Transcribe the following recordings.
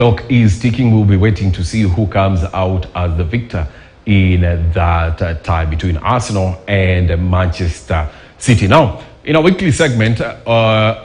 Clock is ticking. We'll be waiting to see who comes out as the victor in that tie between Arsenal and Manchester City. Now, in our weekly segment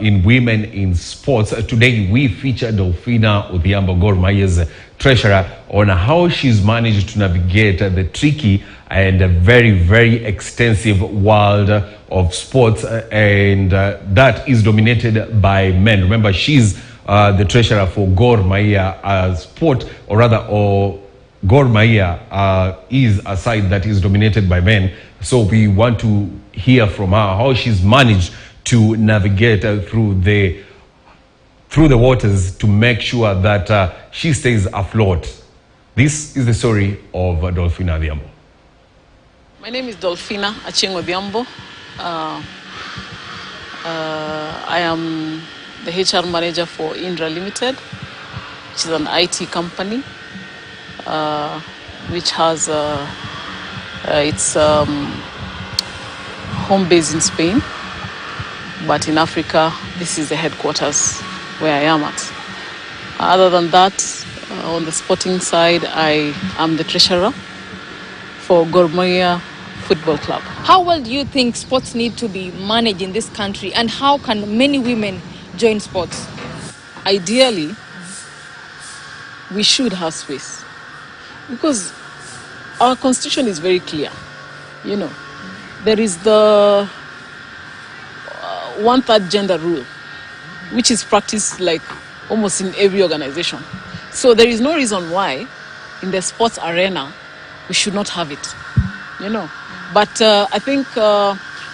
in Women in Sports, today we feature Dolfina Odhiambo, Gor Mahia's treasurer, on how she's managed to navigate the tricky and very, very extensive world of sports, and that is dominated by men. Remember, she's the treasurer for Gor Mahia sport, or rather, Gor Mahia is a side that is dominated by men. So we want to hear from her how she's managed to navigate through the waters to make sure that she stays afloat. This is the story of Dolfina Odhiambo. My name is Dolfina Achieng Odhiambo. I am the HR manager for Indra Limited, which is an IT company, which has its home base in Spain, but in Africa, this is the headquarters where I am at. Other than that, on the sporting side, I am the treasurer for Gor Mahia Football Club. How well do you think sports need to be managed in this country, and how can many women join sports? Ideally, we should have space, because our constitution is very clear. You know, there is the one-third gender rule, which is practiced like almost in every organization. So there is no reason why in the sports arena we should not have it, you know. But I think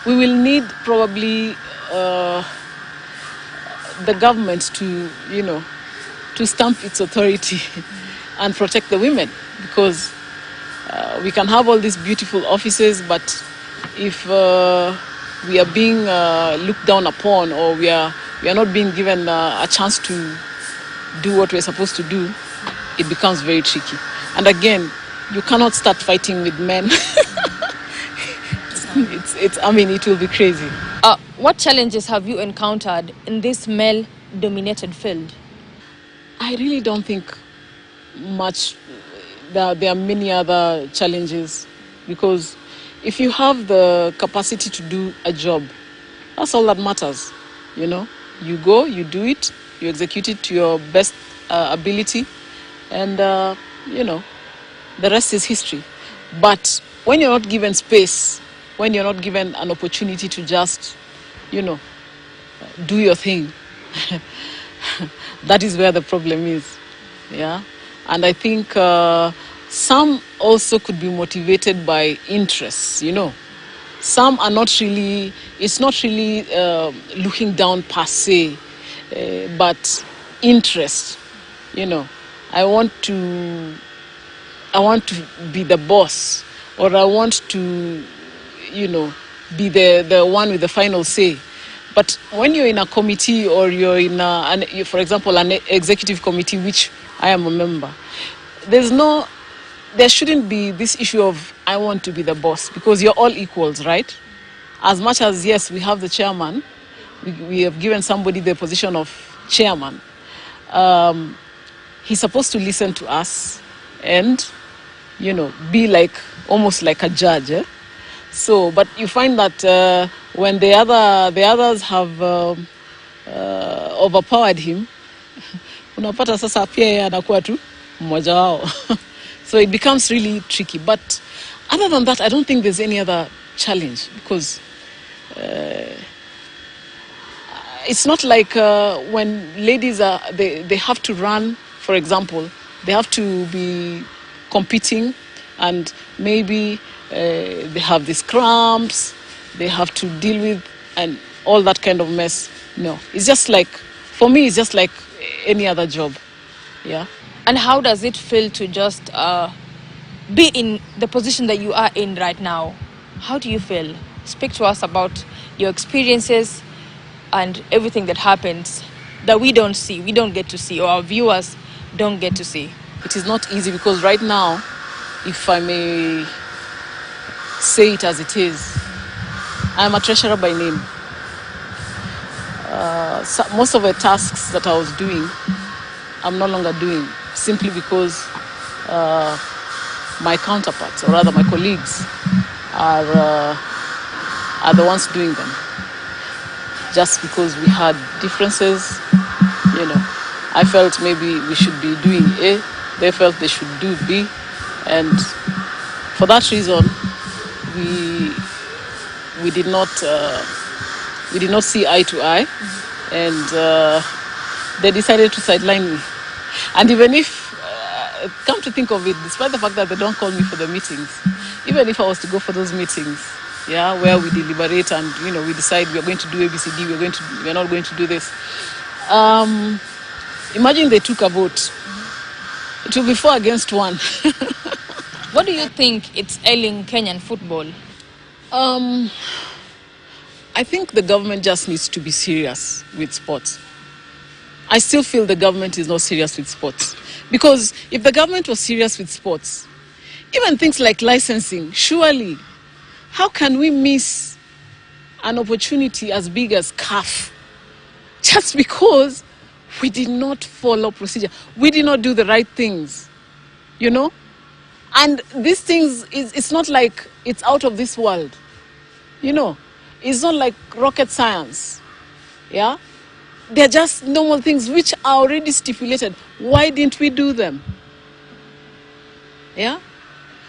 we will need probably the government to, you know, to stamp its authority and protect the women, because we can have all these beautiful offices, but if we are being looked down upon, or we are not being given a chance to do what we're supposed to do, it becomes very tricky. And again, you cannot start fighting with men. It will be crazy. What challenges have you encountered in this male-dominated field? I really don't think much. There are many other challenges, because if you have the capacity to do a job, that's all that matters. You know, you go, you do it, you execute it to your best ability, and you know, the rest is history. But when you're not given space, when you're not given an opportunity to just, you know, do your thing, that is where the problem is. Yeah, and I think some also could be motivated by interests. You know, some are not really. It's not really looking down per se, but interest. You know, I want to be the boss, or I want to, you know, be the one with the final say. But when you're in a committee, or you're in for example, an executive committee, which I am a member, there shouldn't be this issue of I want to be the boss, because you're all equals, right? As much as, yes, we have the chairman, we have given somebody the position of chairman, he's supposed to listen to us and, you know, be like, almost like a judge. So, but you find that when the others have overpowered him, unapata sasa pia yeye anakuwa tu mmoja wao. So it becomes really tricky. But other than that, I don't think there's any other challenge, because it's not like when ladies they have to run, for example, they have to be competing, and maybe they have these cramps, they have to deal with, and all that kind of mess. No, it's just like, for me, it's just like any other job. Yeah. And how does it feel to just be in the position that you are in right now? How do you feel? Speak to us about your experiences and everything that happens that we don't see, we don't get to see, or our viewers don't get to see. It is not easy, because right now, if I may say it as it is, I'm a treasurer by name. So most of the tasks that I was doing I'm no longer doing, simply because my counterparts, or rather my colleagues, are the ones doing them. Just because we had differences, I felt maybe we should be doing A, they felt they should do B, and for that reason, we did not see eye to eye, and they decided to sideline me. And even if, come to think of it, despite the fact that they don't call me for the meetings, even if I was to go for those meetings, where we deliberate and we decide we're going to do ABCD, we're not going to do this. Imagine they took a vote. It will be 4 against 1. What do you think it's ailing Kenyan football? I think the government just needs to be serious with sports. I still feel the government is not serious with sports. Because if the government was serious with sports, even things like licensing, surely, how can we miss an opportunity as big as CAF just because we did not follow procedure? We did not do the right things, And these things, it's not like it's out of this world, It's not like rocket science, They're just normal things which are already stipulated. Why didn't we do them?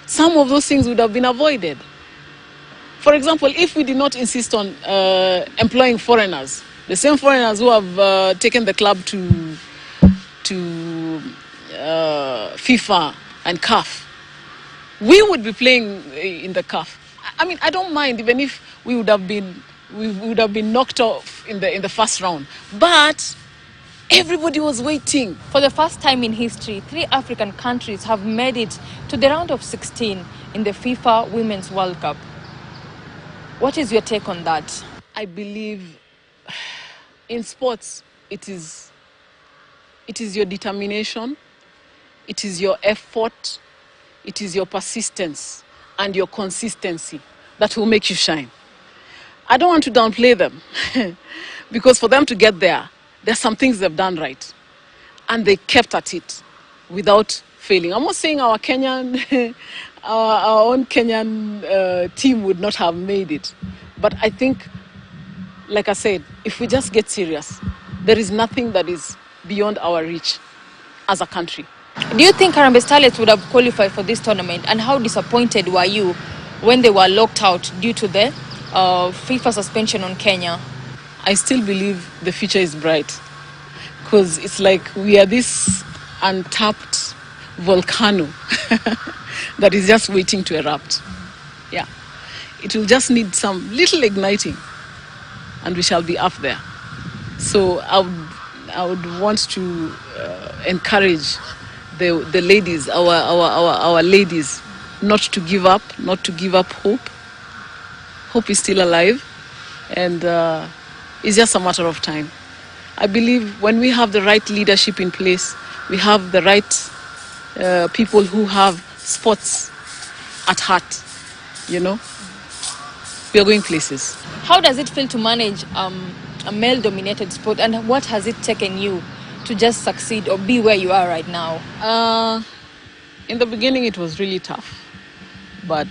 Some of those things would have been avoided. For example, if we did not insist on employing foreigners, the same foreigners who have taken the club to FIFA and CAF, we would be playing in the CAF. I mean, I don't mind even if we would have been knocked off in the first round, but everybody was waiting. For the first time in history, 3 African countries have made it to the round of 16 in the FIFA Women's World Cup. What is your take on that? I believe in sports, it is your determination, it is your effort, it is your persistence and your consistency that will make you shine. I don't want to downplay them because for them to get there, there's some things they've done right. And they kept at it without failing. I'm not saying our Kenyan, our own Kenyan team would not have made it. But I think, like I said, if we just get serious, there is nothing that is beyond our reach as a country. Do you think Harambee Starlets would have qualified for this tournament? And how disappointed were you when they were locked out due to the FIFA suspension on Kenya? I still believe the future is bright because it's like we are this untapped volcano that is just waiting to erupt. Yeah, it will just need some little igniting and we shall be up there. So I would want to encourage the ladies, our ladies, not to give up hope. Hope is still alive, and it's just a matter of time. I believe when we have the right leadership in place, we have the right people who have sports at heart, we are going places. How does it feel to manage a male-dominated sport, and what has it taken you to just succeed or be where you are right now? In the beginning, it was really tough, but